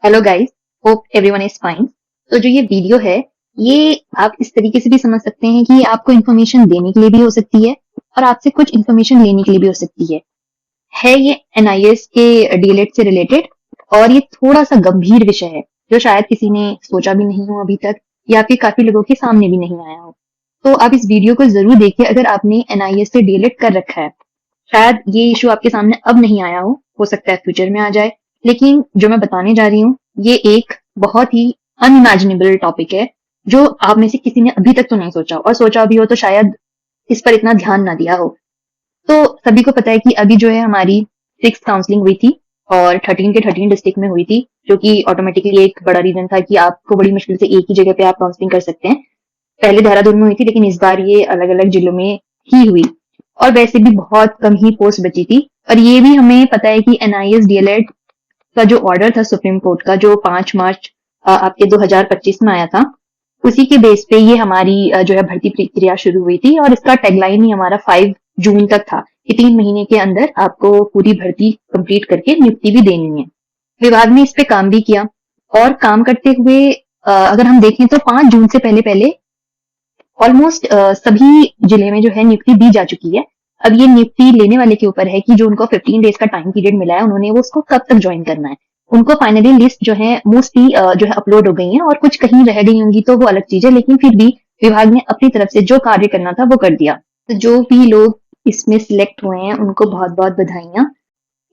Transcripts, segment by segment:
Hello guys, hope everyone is fine. तो जो ये वीडियो है, ये आप इस तरीके से भी समझ सकते हैं कि ये आपको इन्फॉर्मेशन देने के लिए भी हो सकती है और आपसे कुछ इन्फॉर्मेशन लेने के लिए भी हो सकती है ये एनआईएस के डीएलएड से रिलेटेड। और ये थोड़ा सा गंभीर विषय है जो शायद किसी ने सोचा भी नहीं हो अभी तक, या फिर काफी लोगों के सामने भी नहीं आया हो। तो आप इस वीडियो को जरूर देखिए अगर आपने एनआईएस से डीएलएड कर रखा है। शायद ये इशू आपके सामने अब नहीं आया हो सकता है फ्यूचर में आ जाए। लेकिन जो मैं बताने जा रही हूँ, ये एक बहुत ही अनइमेजिनेबल टॉपिक है जो आप में से किसी ने अभी तक तो नहीं सोचा, और सोचा भी हो तो शायद इस पर इतना ध्यान ना दिया हो। तो सभी को पता है कि अभी जो है हमारी 6th काउंसलिंग हुई थी और 13 के 13 डिस्ट्रिक्ट में हुई थी, जो कि ऑटोमेटिकली एक बड़ा रीजन था कि आपको बड़ी मुश्किल से एक ही जगह पे आप काउंसलिंग कर सकते हैं। पहले देहरादून में हुई थी, लेकिन इस बार ये अलग अलग जिलों में ही हुई। और वैसे भी बहुत कम ही पोस्ट बची थी। और ये भी हमें पता है कि एनआईएस डीएलएड का जो ऑर्डर था सुप्रीम कोर्ट का, जो 5 मार्च आपके 2025 में आया था, उसी के बेस पे ये हमारी जो है भर्ती प्रक्रिया शुरू हुई थी। और इसका टैगलाइन ही हमारा 5 जून तक था कि 3 महीने के अंदर आपको पूरी भर्ती कंप्लीट करके नियुक्ति भी देनी है। विभाग ने इस पे काम भी किया, और काम करते हुए अगर हम देखें तो 5 जून से पहले पहले ऑलमोस्ट सभी जिले में जो है नियुक्ति दी जा चुकी है। अब ये नियुक्ति लेने वाले के ऊपर है कि जो उनको 15 डेज का टाइम पीरियड मिला है, उन्होंने वो उसको कब तक ज्वाइन करना है। उनको फाइनली लिस्ट जो है मोस्टली जो है अपलोड हो गई है, और कुछ कहीं रह गई होंगी तो वो अलग चीज है, लेकिन फिर भी विभाग ने अपनी तरफ से जो कार्य करना था वो कर दिया। तो जो भी लोग इसमें सिलेक्ट हुए हैं उनको बहुत बहुत बधाइयां।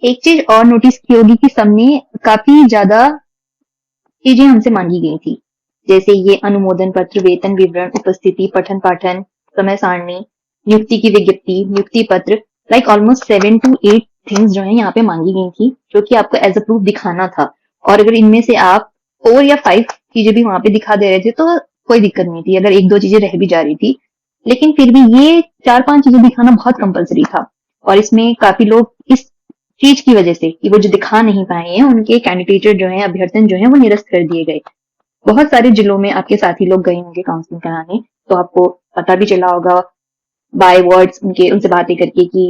एक चीज और नोटिस की होगी कि सबने काफी ज्यादा चीजें हमसे मांगी गई थी, जैसे ये अनुमोदन पत्र, वेतन विवरण, उपस्थिति, पठन पाठन, समय सारणी, नियुक्ति की विज्ञप्ति, नियुक्ति पत्र, लाइक ऑलमोस्ट 7 to 8 थिंग्स जो है यहाँ पे मांगी गई थी, जो कि आपको एज अ प्रूफ दिखाना था। और अगर इनमें से आप 4 या 5 चीजें भी वहां पे दिखा दे रहे थे तो कोई दिक्कत नहीं थी, अगर 1 2 चीजें रह भी जा रही थी। लेकिन फिर भी ये 4 5 चीजें दिखाना बहुत कंपलसरी था। और इसमें काफी लोग इस चीज की वजह से कि वो जो दिखा नहीं पाए हैं, उनके कैंडिडेट जो है, अभ्यर्थन जो है, वो निरस्त कर दिए गए। बहुत सारे जिलों में आपके साथी लोग गए होंगे काउंसलिंग कराने, तो आपको पता भी चला होगा बाय वर्ड्स उनके उनसे बातें करके कि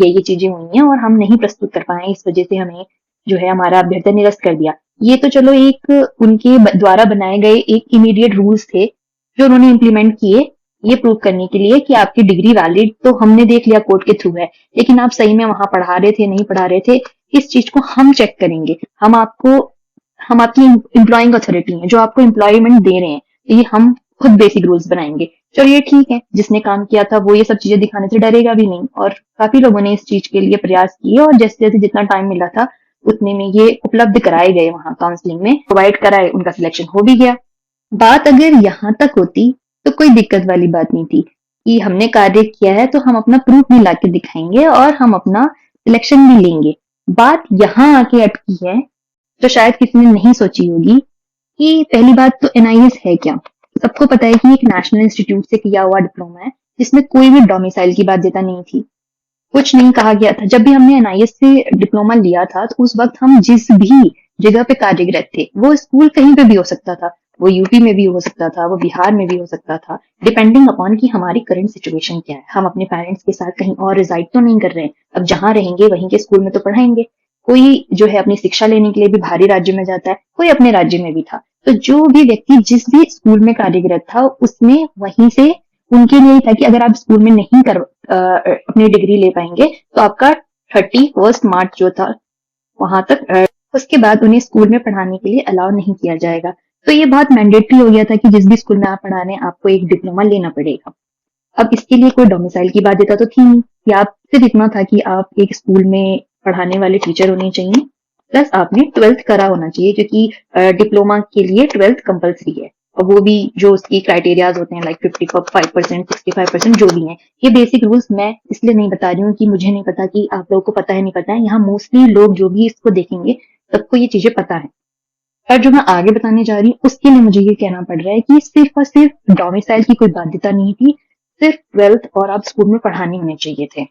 ये चीजें हुई हैं और हम नहीं प्रस्तुत कर पाए, इस वजह से हमें जो है हमारा अभ्यर्थन निरस्त कर दिया। ये तो चलो एक उनके द्वारा बनाए गए एक इमीडिएट रूल्स थे जो उन्होंने इम्प्लीमेंट किए, ये प्रूव करने के लिए कि आपकी डिग्री वैलिड तो हमने देख लिया कोर्ट के थ्रू है, लेकिन आप सही में वहां पढ़ा रहे थे नहीं पढ़ा रहे थे, इस चीज को हम चेक करेंगे। हम आपकी एम्प्लॉइंग अथॉरिटी है जो आपको एम्प्लॉयमेंट दे रहे हैं, तो ये हम खुद बेसिक रूल्स बनाएंगे। चलिए ठीक है, जिसने काम किया था वो ये सब चीजें दिखाने से डरेगा भी नहीं। और काफी लोगों ने इस चीज के लिए प्रयास किए, और जैसे जैसे जितना टाइम मिला था उतने में ये उपलब्ध कराए गए, वहां काउंसलिंग में प्रोवाइड कराए, उनका सिलेक्शन हो भी गया। बात अगर यहाँ तक होती तो कोई दिक्कत वाली बात नहीं थी कि हमने कार्य किया है तो हम अपना प्रूफ भी लाके दिखाएंगे और हम अपना सिलेक्शन भी लेंगे। बात यहाँ आके अटकी है जो शायद किसी ने नहीं सोची होगी कि पहली बात तो एनआईएस है क्या। सबको पता है कि एक नेशनल इंस्टीट्यूट से किया हुआ डिप्लोमा है, जिसमें कोई भी डोमिसाइल की बाध्यता नहीं थी, कुछ नहीं कहा गया था। जब भी हमने एनआईएस से डिप्लोमा लिया था तो उस वक्त हम जिस भी जगह पे कार्यरत थे, वो स्कूल कहीं पे भी हो सकता था, वो यूपी में भी हो सकता था, वो बिहार में भी हो सकता था, डिपेंडिंग अपॉन कि हमारी करंट सिचुएशन क्या है। हम अपने पेरेंट्स के साथ कहीं और रिजाइड तो नहीं कर रहे हैं, अब जहां रहेंगे वहीं के स्कूल में तो पढ़ाएंगे। कोई जो है अपनी शिक्षा लेने के लिए भी बाहरी राज्य में जाता है, कोई अपने राज्य में भी था। तो जो भी व्यक्ति जिस भी स्कूल में कार्यरत था, उसमें वहीं से उनके लिए था कि अगर आप स्कूल में नहीं अपनी डिग्री ले पाएंगे तो आपका 31 मार्च जो था वहां तक, उसके बाद उन्हें स्कूल में पढ़ाने के लिए अलाउ नहीं किया जाएगा। तो ये बहुत मैंडेटरी हो गया था कि जिस भी स्कूल में आप पढ़ा रहे हैं आपको एक डिप्लोमा लेना पड़ेगा। अब इसके लिए कोई डोमिसाइल की बाध्यता तो थी नहीं, या आप सिर्फ इतना था कि आप एक स्कूल में पढ़ाने वाले टीचर होने चाहिए, प्लस आपने 12th करा होना चाहिए, क्योंकि डिप्लोमा के लिए 12th कंपलसरी है। और वो भी जो उसकी क्राइटेरियाज होते हैं, लाइक 55%, 65% जो भी हैं। ये बेसिक रूल्स मैं इसलिए नहीं बता रही हूँ कि मुझे नहीं पता कि आप लोगों को पता है नहीं पता है, यहाँ मोस्टली लोग जो भी इसको देखेंगे सबको ये चीजें पता है। और जो मैं आगे बताने जा रही हूँ उसके लिए मुझे ये कहना पड़ रहा है कि सिर्फ और सिर्फ डोमिसाइल की कोई बाध्यता नहीं थी, सिर्फ 12th और आप स्कूल में पढ़ाने होने चाहिए थे।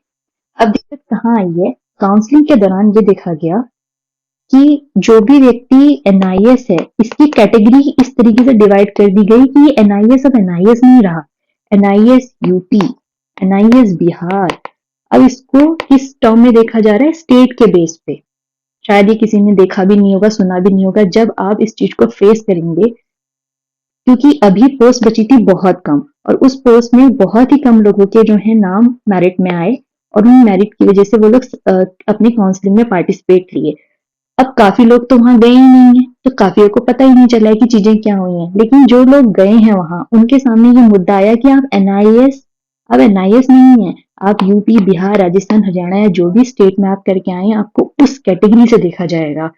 अब दिक्कत कहाँ आई है, काउंसलिंग के दौरान ये देखा गया कि जो भी व्यक्ति एनआईएस है, इसकी कैटेगरी इस तरीके से डिवाइड कर दी गई कि ये एनआईएस अब एनआईएस नहीं रहा, एनआईएस यूपी, एनआईएस बिहार। अब इसको किस टर्म में देखा जा रहा है, स्टेट के बेस पे। शायद ये किसी ने देखा भी नहीं होगा, सुना भी नहीं होगा जब आप इस चीज को फेस करेंगे। क्योंकि अभी पोस्ट बची थी बहुत कम, और उस पोस्ट में बहुत ही कम लोगों के जो है नाम मेरिट में आए, और उन मेरिट की वजह से वो लोग अपनी काउंसलिंग में पार्टिसिपेट लिए। अब काफी लोग तो वहां गए ही नहीं है, तो काफियों को पता ही नहीं चला है कि चीजें क्या हुई हैं। लेकिन जो लोग गए हैं वहां, उनके सामने ये मुद्दा आया कि आप एनआईएस नहीं है, आप यूपी, बिहार, राजस्थान, हरियाणा या जो भी स्टेट में आप करके आए हैं, आपको उस कैटेगरी से देखा जाएगा।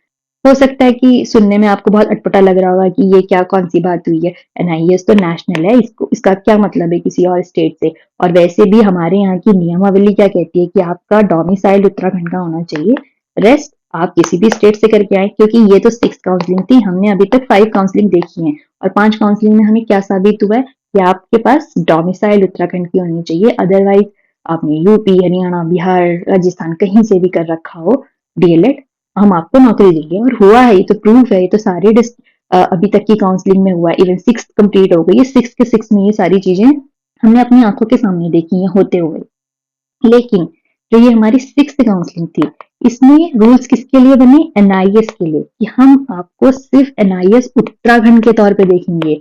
हो सकता है कि सुनने में आपको बहुत अटपटा लग रहा होगा कि ये क्या, कौन सी बात हुई है, एनआईएस तो नेशनल है, इसको इसका क्या मतलब है किसी और स्टेट से। और वैसे भी हमारे यहाँ की नियमावली क्या कहती है कि आपका डोमिसाइल उत्तराखंड का होना चाहिए, रेस्ट आप किसी भी स्टेट से करके आए। क्योंकि ये तो 6 काउंसलिंग थी, हमने अभी तक 5 काउंसलिंग देखी है, और 5 काउंसलिंग में हमें क्या साबित हुआ है कि आपके पास डोमिसाइल उत्तराखंड की होनी चाहिए। अदरवाइज आपने यूपी, हरियाणा, बिहार, राजस्थान कहीं से भी कर रखा हो डीएलएड, हम आपको नौकरी देंगे। और हुआ है, ये तो प्रूफ है, ये तो सारे अभी तक की काउंसलिंग में हुआ है। इवन 6 कंप्लीट हो गई है, 6 के 6 में ये सारी चीजें हमने अपनी आंखों के सामने देखी है होते हुए। लेकिन जो ये हमारी 6th काउंसलिंग थी, इसमें रूल्स किसके लिए बने, एनआईएस के लिए, कि हम आपको सिर्फ एनआईएस उत्तराखंड के तौर पे देखेंगे।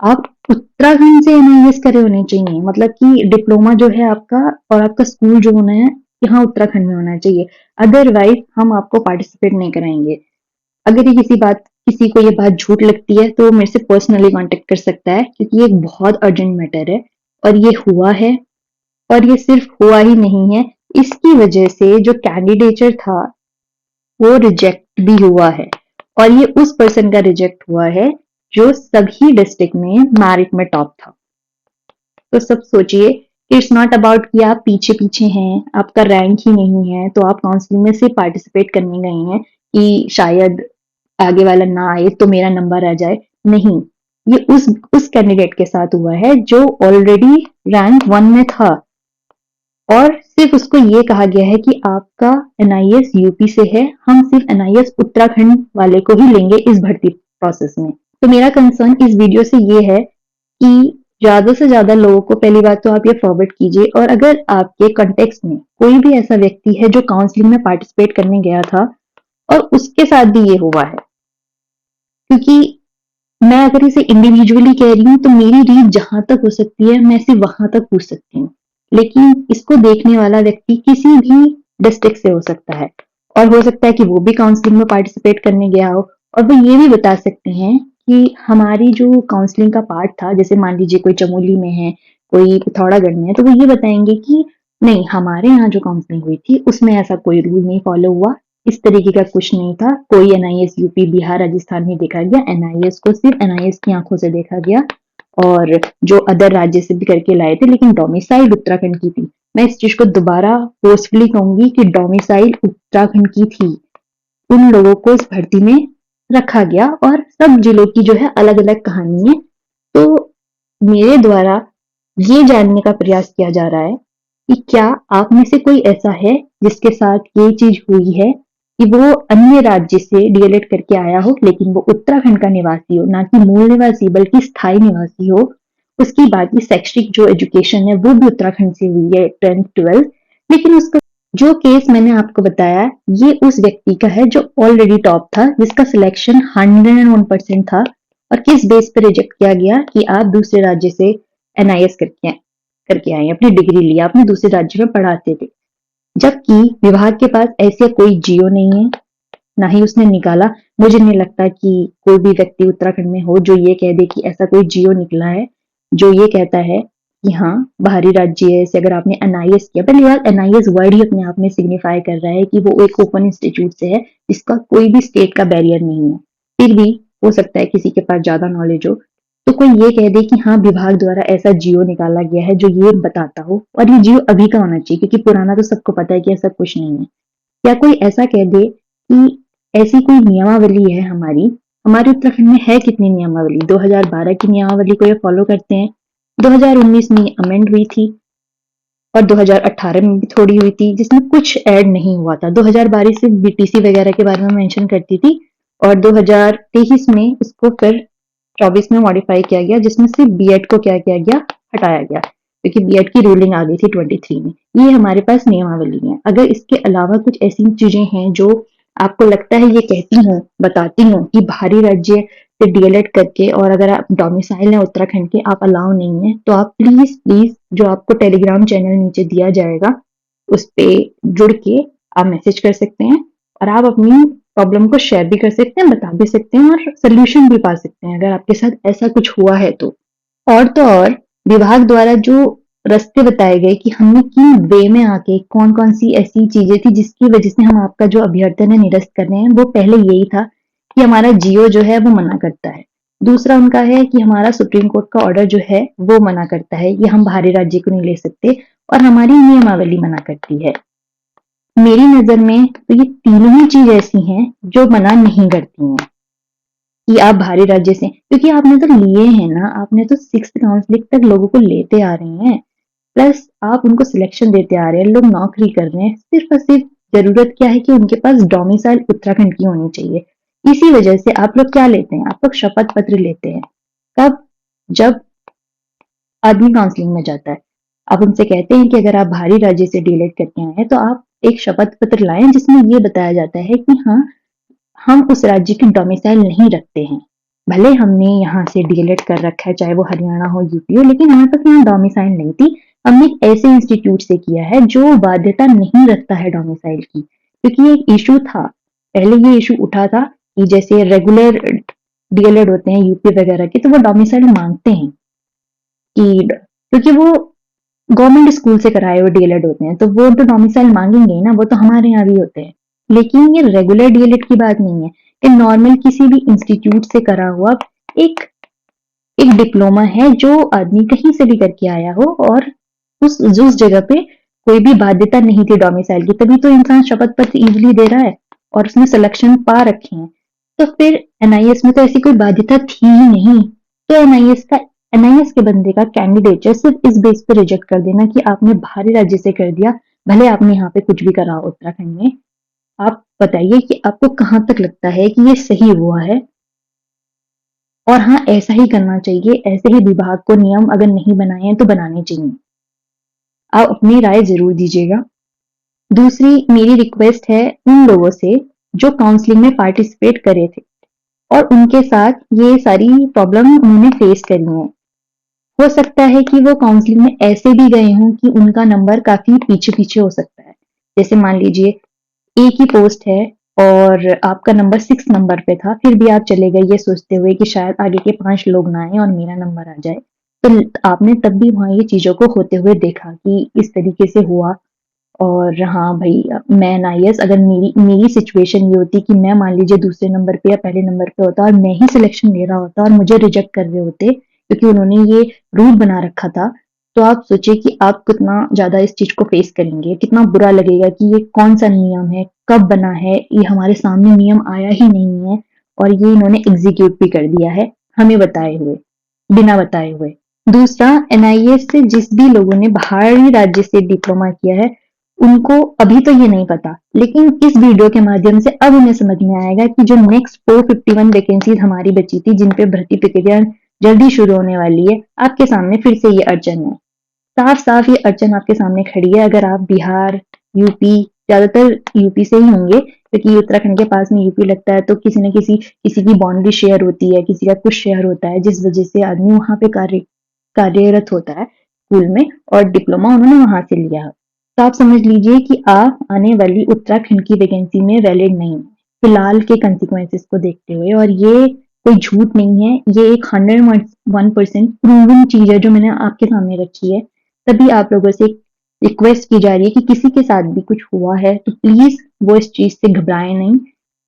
आप उत्तराखंड से एनआईएस करे होने चाहिए, मतलब कि डिप्लोमा जो है आपका और आपका स्कूल जो होना है यहाँ उत्तराखंड में होना चाहिए। अदरवाइज हम आपको पार्टिसिपेट नहीं कराएंगे। अगर ये किसी को ये बात झूठ लगती है तो मेरे से पर्सनली कांटेक्ट कर सकता है, क्योंकि ये एक बहुत अर्जेंट मैटर है और ये हुआ है। और ये सिर्फ हुआ ही नहीं है, इसकी वजह से जो कैंडिडेचर था वो रिजेक्ट भी हुआ है, और ये उस पर्सन का रिजेक्ट हुआ है जो सभी डिस्ट्रिक्ट में मेरिट में टॉप था। तो सब सोचिए, इट्स नॉट अबाउट कि आप पीछे पीछे हैं, आपका रैंक ही नहीं है, तो आप काउंसलिंग में सिर्फ पार्टिसिपेट करने गए हैं कि शायद आगे वाला ना आए तो मेरा नंबर आ जाए। नहीं, ये उस कैंडिडेट के साथ हुआ है जो ऑलरेडी रैंक 1 में था, और सिर्फ उसको ये कहा गया है कि आपका एनआईएस यूपी से है, हम सिर्फ एनआईएस उत्तराखंड वाले को ही लेंगे इस भर्ती प्रोसेस में। तो मेरा कंसर्न इस वीडियो से ये है कि ज्यादा से ज्यादा लोगों को, पहली बात तो आप ये फॉरवर्ड कीजिए, और अगर आपके कॉन्टेक्स्ट में कोई भी ऐसा व्यक्ति है जो काउंसलिंग में पार्टिसिपेट करने गया था और उसके साथ भी ये हुआ है, क्योंकि मैं अगर इसे इंडिविजुअली कह रही हूँ तो मेरी रीच जहां तक हो सकती है मैं सिर्फ वहां तक पूछ सकती हूँ, लेकिन इसको देखने वाला व्यक्ति किसी भी डिस्ट्रिक्ट से हो सकता है, और हो सकता है कि वो भी काउंसलिंग में पार्टिसिपेट करने गया हो, और वो ये भी बता सकते हैं कि हमारी जो काउंसलिंग का पार्ट था, जैसे मान लीजिए कोई चमोली में है, कोई पिथौरागढ़ में है, तो वो ये बताएंगे कि नहीं, हमारे यहाँ जो काउंसलिंग हुई थी उसमें ऐसा कोई रूल नहीं फॉलो हुआ, इस तरीके का कुछ नहीं था, कोई एनआईएस यूपी, बिहार, राजस्थान नहीं देखा गया, एनआईएस को सिर्फ एनआईएस की आंखों से देखा गया, और जो अदर राज्य से भी करके लाए थे लेकिन डोमिसाइल उत्तराखंड की थी। मैं इस चीज को दोबारा फोर्सफुली कहूंगी कि डोमिसाइल उत्तराखंड की थी, उन लोगों को इस भर्ती में रखा गया, और सब जिलों की जो है अलग अलग कहानी है। तो मेरे द्वारा ये जानने का प्रयास किया जा रहा है कि क्या आप में से कोई ऐसा है जिसके साथ ये चीज हुई है कि वो अन्य राज्य से डीएलएड करके आया हो, लेकिन वो उत्तराखंड का निवासी हो, ना कि मूल निवासी बल्कि स्थायी निवासी हो, उसकी बाकी शैक्षिक जो एजुकेशन है वो भी उत्तराखंड से हुई है, 10th 12th, लेकिन उसका जो केस मैंने आपको बताया ये उस व्यक्ति का है जो ऑलरेडी टॉप था, जिसका सिलेक्शन 101% था, और किस बेस पर रिजेक्ट किया गया कि आप दूसरे राज्य से एनआईएस करके आए, अपनी डिग्री ली, आपने दूसरे राज्य में पढ़ाते थे, जबकि विभाग के पास ऐसे कोई जियो नहीं है, ना ही उसने निकाला। मुझे नहीं लगता कि कोई भी व्यक्ति उत्तराखंड में हो जो ये कह दे कि ऐसा कोई जियो निकला है जो ये कहता है कि हाँ, बाहरी राज्य से अगर आपने एनआईएस किया, पहली बात एनआईएस वर्ड ही अपने आप में सिग्निफाई कर रहा है कि वो एक ओपन इंस्टीट्यूट से है जिसका कोई भी स्टेट का बैरियर नहीं है। फिर भी हो सकता है किसी के पास ज्यादा नॉलेज हो, तो कोई ये कह दे कि हाँ, विभाग द्वारा ऐसा जियो निकाला गया है जो ये बताता हो, और ये जियो अभी का होना चाहिए, क्योंकि पुराना तो सबको पता है कि ऐसा कुछ नहीं है। या कोई ऐसा कह दे कि ऐसी कोई नियमावली है हमारी, हमारे उत्तराखंड में है कितनी नियमावली, 2012 की नियमावली को ये फॉलो करते हैं, 2019 में अमेंड हुई थी, और 2018 में भी थोड़ी हुई थी जिसमें कुछ ऐड नहीं हुआ था। 2012 से बीटीसी वगैरह के बारे में मेंशन करती थी, और 2023 में इसको फिर 24 में मॉडिफाई किया गया, जिसमें सिर्फ बीएड को क्या किया गया, हटाया गया, क्योंकि बीएड की रूलिंग आ गई थी 23 में। ये हमारे पास नियमावली है। अगर इसके अलावा कुछ ऐसी चीजें हैं जो आपको लगता है ये कहती हूँ, बताती हूँ कि बाहरी राज्य से डीएलएड करके और अगर आप डोमिसाइल है उत्तराखंड के, आप अलाउ नहीं है, तो आप प्लीज प्लीज जो आपको टेलीग्राम चैनल नीचे दिया जाएगा उस पे जुड़ के आप मैसेज कर सकते हैं और आप अपनी प्रॉब्लम को शेयर भी कर सकते हैं, बता भी सकते हैं और सोल्यूशन भी पा सकते हैं अगर आपके साथ ऐसा कुछ हुआ है तो। और तो और विभाग द्वारा जो रास्ते बताए गए कि हमने किन वे में आके कौन कौन सी ऐसी चीजें थी जिसकी वजह से हम आपका जो अभ्यर्थन है निरस्त कर रहे हैं, वो पहले यही था कि हमारा जियो जो है वो मना करता है। दूसरा उनका है कि हमारा सुप्रीम कोर्ट का ऑर्डर जो है वो मना करता है कि हम बाहरी राज्य को नहीं ले सकते और हमारी नियमावली मना करती है। मेरी नजर में तो ये तीनों ही चीज ऐसी हैं जो मना नहीं करती हैं कि आप बाहरी राज्य से, क्योंकि आपने तो लिए हैं ना, आपने तो 6th काउंसलिंग तक लोगों को लेते आ रहे हैं, प्लस आप उनको सिलेक्शन देते आ रहे हैं, लोग नौकरी कर रहे हैं, सिर्फ और सिर्फ जरूरत क्या है कि उनके पास डोमिसाइल उत्तराखंड की होनी चाहिए। इसी वजह से आप लोग क्या लेते हैं, आप लोग शपथ पत्र लेते हैं। कब? जब आदमी काउंसलिंग में जाता है, आप उनसे कहते हैं कि अगर आप बाहरी राज्य से डीएलएड करके आए हैं तो आप एक शपथ पत्र लाएं जिसमें ये बताया जाता है कि हाँ, हम उस राज्य की डोमिसाइल नहीं रखते हैं। भले हमने यहाँ से डीएलएड कर रखा है, चाहे वो हरियाणा हो, यूपी हो, लेकिन हमारे पास यहाँ डोमिसाइल नहीं थी। हमने एक ऐसे इंस्टीट्यूट से किया है जो बाध्यता नहीं रखता है डोमिसाइल की, क्योंकि ये एक इशू था, पहले ये इशू उठा था कि जैसे रेगुलर डीएलएड होते हैं यूपी वगैरह के, तो वो डोमिसाइल मांगते हैं कि, क्योंकि वो गवर्नमेंट स्कूल से कराए हुए डीएलएड होते हैं, तो वो तो डोमिसाइल मांगेंगे ही ना, वो तो हमारे यहाँ भी होते हैं। लेकिन ये रेगुलर डीएलएड की बात नहीं है, ये नॉर्मल किसी भी इंस्टीट्यूट से करा हुआ एक एक डिप्लोमा है जो आदमी कहीं से भी करके आया हो और उस जगह पे कोई भी बाध्यता नहीं थी डोमिसाइल की, तभी तो इंसान शपथ पत्र इजिली दे रहा है और उसने सिलेक्शन पा रखे हैं। तो फिर एनआईएस में तो ऐसी कोई बाध्यता थी ही नहीं, तो एनआईएस के बंदे का कैंडिडेचर सिर्फ इस बेस पे रिजेक्ट कर देना कि आपने बाहरी राज्य से कर दिया, भले आपने यहाँ पे कुछ भी करा हो उत्तराखंड में। आप बताइए कि आपको कहाँ तक लगता है कि ये सही हुआ है? और हाँ, ऐसा ही करना चाहिए, ऐसे ही विभाग को नियम अगर नहीं बनाए हैं तो बनाने चाहिए। आप अपनी राय जरूर दीजिएगा। दूसरी मेरी रिक्वेस्ट है उन लोगों से जो काउंसलिंग में पार्टिसिपेट करे थे और उनके साथ ये सारी प्रॉब्लम उन्होंने फेस करी है। हो सकता है कि वो काउंसलिंग में ऐसे भी गए हों कि उनका नंबर काफी पीछे पीछे हो सकता है। जैसे मान लीजिए एक ही पोस्ट है और आपका नंबर 6 नंबर पे था, फिर भी आप चले गए ये सोचते हुए कि शायद आगे के 5 लोग ना आए और मेरा नंबर आ जाए। तो आपने तब भी वहां ये चीजों को होते हुए देखा कि इस तरीके से हुआ। और हाँ भाई, मैं नाइस, अगर मेरी मेरी सिचुएशन ये होती कि मैं मान लीजिए दूसरे नंबर पे या पहले नंबर पे होता और मैं ही सिलेक्शन ले रहा होता और मुझे रिजेक्ट कर रहे होते क्योंकि उन्होंने ये रूल बना रखा था, तो आप सोचिए कि आप कितना ज्यादा इस चीज को फेस करेंगे, कितना बुरा लगेगा कि ये कौन सा नियम है, कब बना है, ये हमारे सामने नियम आया ही नहीं है और ये इन्होंने एग्जीक्यूट भी कर दिया है हमें बताए हुए, बिना बताए हुए। दूसरा, एनआईएस से जिस भी लोगों ने बाहरी राज्य से डिप्लोमा किया है उनको अभी तो ये नहीं पता, लेकिन इस वीडियो के माध्यम से अब उन्हें समझ में आएगा कि जो नेक्स्ट 451 वैकेंसीज हमारी बची थी जिन पे भर्ती प्रक्रिया जल्दी शुरू होने वाली है, आपके सामने फिर से ये अड़चन है। साफ साफ ये अड़चन आपके सामने खड़ी है। अगर आप बिहार, यूपी, ज्यादातर यूपी से ही होंगे क्योंकि उत्तराखंड के पास में यूपी लगता है, तो किसी न किसी की बाउंड्री शेयर होती है, किसी का कुछ शेयर होता है, जिस वजह से आदमी वहां पे कार्यरत होता है स्कूल में और डिप्लोमा उन्होंने वहां से लिया। तो आप समझ लीजिए कि आप आने वाली उत्तराखंड की वैकेंसी में वैलिड नहीं है फिलहाल के कंसिक्वेंसेस को देखते हुए। और ये कोई झूठ नहीं है, ये एक 101% प्रूवन चीज है जो मैंने आपके सामने रखी है। तभी आप लोगों से रिक्वेस्ट की जा रही है कि किसी के साथ भी कुछ हुआ है तो प्लीज वो इस चीज से घबराए नहीं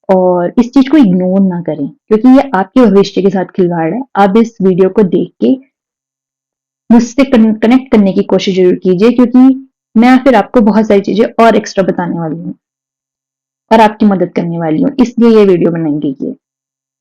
और इस चीज को इग्नोर ना करें, क्योंकि ये आपके भविष्य के साथ खिलवाड़ है। आप इस वीडियो को देख के मुझसे कनेक्ट करने की कोशिश जरूर कीजिए, क्योंकि मैं फिर आपको बहुत सारी चीजें और एक्स्ट्रा बताने वाली हूँ और आपकी मदद करने वाली हूँ, इसलिए ये वीडियो बनाई गई है।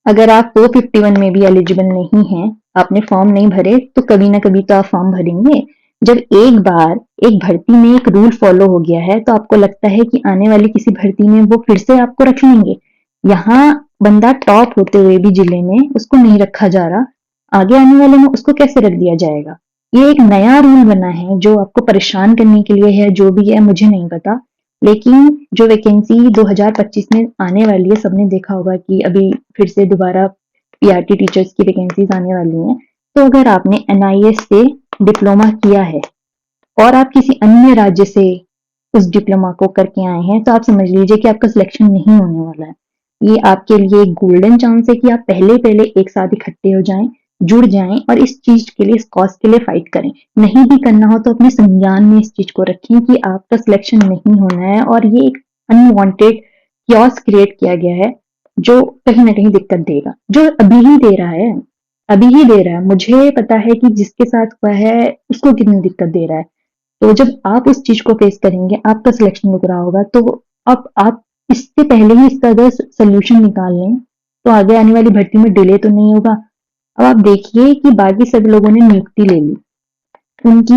अगर आप 451 में भी एलिजिबल नहीं हैं, आपने फॉर्म नहीं भरे, तो कभी ना कभी तो आप फॉर्म भरेंगे। जब एक बार एक भर्ती में एक रूल फॉलो हो गया है तो आपको लगता है कि आने वाली किसी भर्ती में वो फिर से आपको रख लेंगे। यहाँ बंदा टॉप होते हुए भी जिले में उसको नहीं रखा जा रहा, आगे आने वाले में उसको कैसे रख दिया जाएगा? ये एक नया रूल बना है जो आपको परेशान करने के लिए है, जो भी है मुझे नहीं पता, लेकिन जो वैकेंसी 2025 में आने वाली है, सबने देखा होगा कि अभी फिर से दोबारा पीआरटी टीचर्स की वैकेंसीज आने वाली हैं। तो अगर आपने एनआईएस से डिप्लोमा किया है और आप किसी अन्य राज्य से उस डिप्लोमा को करके आए हैं, तो आप समझ लीजिए कि आपका सिलेक्शन नहीं होने वाला है। ये आपके लिए एक गोल्डन चांस है कि आप पहले पहले एक साथ इकट्ठे हो जाएं, जुड़ जाएं और इस चीज के लिए, इस कॉज के लिए फाइट करें। नहीं भी करना हो तो अपने संज्ञान में इस चीज को रखें कि आपका सिलेक्शन नहीं होना है और ये एक अनवांटेड क्योस क्रिएट किया गया है जो कहीं ना कहीं दिक्कत देगा, जो अभी ही दे रहा है, अभी ही दे रहा है। मुझे पता है कि जिसके साथ हुआ है उसको कितनी दिक्कत दे रहा है। तो जब आप उस चीज को फेस करेंगे, आपका सिलेक्शन रुक रहा होगा, तो अब आप इससे पहले ही इसका अगर सोल्यूशन निकाल लें तो आगे आने वाली भर्ती में डिले तो नहीं होगा। अब आप देखिए कि बाकी सभी लोगों ने नियुक्ति ले ली, उनकी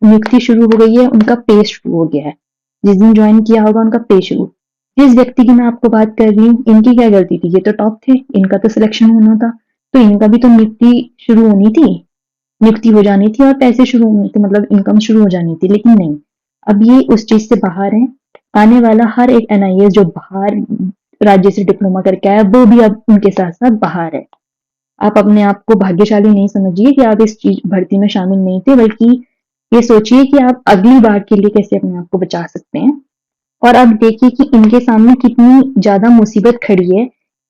नियुक्ति शुरू हो गई है, उनका पे शुरू हो गया है, जिस दिन ज्वाइन किया होगा उनका पे शुरू। जिस व्यक्ति की मैं आपको बात कर रही हूँ, इनकी क्या गलती थी? ये तो टॉप थे, इनका तो सिलेक्शन होना था, तो इनका भी तो नियुक्ति शुरू होनी थी, नियुक्ति हो जानी थी और पैसे शुरू होने थे, मतलब इनकम शुरू हो जानी थी, लेकिन नहीं। अब ये उस चीज से बाहर है। आने वाला हर एक एनआईएस जो बाहर राज्य से डिप्लोमा करके आया, वो भी अब उनके साथ साथ बाहर है। आप अपने आप को भाग्यशाली नहीं समझिए कि आप इस चीज भर्ती में शामिल नहीं थे, बल्कि ये सोचिए कि आप अगली बार के लिए कैसे अपने आप को बचा सकते हैं। और अब देखिए कि इनके सामने कितनी ज्यादा मुसीबत खड़ी है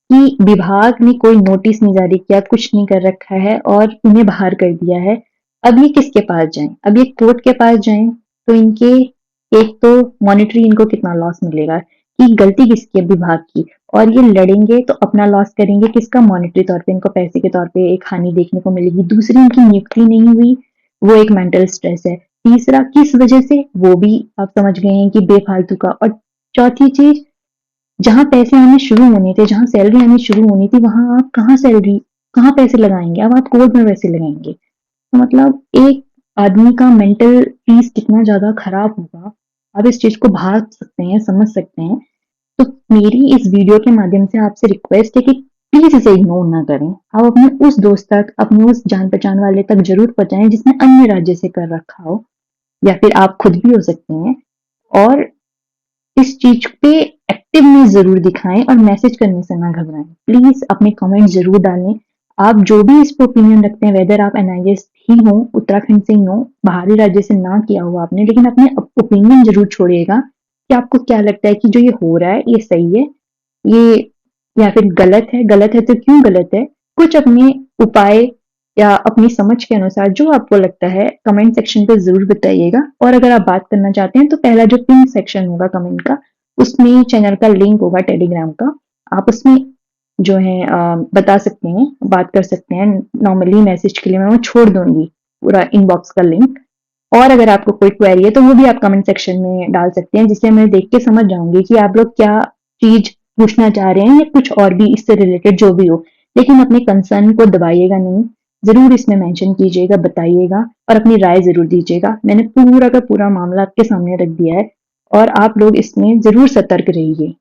कि विभाग ने कोई नोटिस नहीं जारी किया, कुछ नहीं कर रखा है और उन्हें बाहर कर दिया है। अब ये किसके पास जाएं? अब ये कोर्ट के पास जाएं तो इनके एक तो मॉनेटरी इनको कितना लॉस मिलेगा कि गलती किसकी है? विभाग की। और ये लड़ेंगे तो अपना लॉस करेंगे किसका? मॉनेटरी तौर पे इनको पैसे के तौर पे एक हानि देखने को मिलेगी। दूसरी, इनकी नियुक्ति नहीं हुई, वो एक मेंटल स्ट्रेस है। तीसरा, किस वजह से, वो भी आप समझ गए हैं कि बेफालतू का। और चौथी चीज, जहां पैसे आने शुरू होने थे, जहां सैलरी आनी शुरू होनी थी, वहां आप कहाँ पैसे लगाएंगे? अब आप कोर्ट में पैसे लगाएंगे, तो मतलब एक आदमी का मेंटल पीस कितना ज्यादा खराब होगा, आप इस चीज को भाग सकते हैं, समझ सकते हैं। तो मेरी इस वीडियो के माध्यम से आपसे रिक्वेस्ट है कि प्लीज इसे इग्नोर ना करें। आप अपने उस दोस्त तक, अपने उस जान पहचान वाले तक जरूर पहुंचाएं जिसने अन्य राज्य से कर रखा हो, या फिर आप खुद भी हो सकते हैं। और इस चीज पे एक्टिवनेस जरूर दिखाएं और मैसेज करने से ना घबराएं। प्लीज अपने कमेंट जरूर डालें। आप जो भी इस पर ओपिनियन रखते हैं, वेदर आप एनआईएस ही हो, उत्तराखंड से ही हो, बाहरी राज्य से ना किया हुआ आपने, लेकिन अपने ओपिनियन जरूर छोड़िएगा कि आपको क्या लगता है कि जो ये हो रहा है ये सही है, ये या फिर गलत है। गलत है तो क्यों गलत है? कुछ अपने उपाय या अपनी समझ के अनुसार जो आपको लगता है कमेंट सेक्शन पे जरूर बताइएगा। और अगर आप बात करना चाहते हैं तो पहला जो पिन सेक्शन होगा कमेंट का, उसमें चैनल का लिंक होगा टेलीग्राम का, आप उसमें जो है बता सकते हैं, बात कर सकते हैं। नॉर्मली मैसेज के लिए मैं वो छोड़ दूंगी पूरा इनबॉक्स का लिंक। और अगर आपको कोई क्वेरी है तो वो भी आप कमेंट सेक्शन में डाल सकते हैं, जिससे मैं देख के समझ जाऊंगी कि आप लोग क्या चीज पूछना चाह रहे हैं, या कुछ और भी इससे रिलेटेड जो भी हो। लेकिन अपने कंसर्न को दबाइएगा नहीं, जरूर इसमें मेंशन कीजिएगा, बताइएगा और अपनी राय जरूर दीजिएगा। मैंने पूरा का पूरा मामला आपके सामने रख दिया है और आप लोग इसमें जरूर सतर्क रहिए।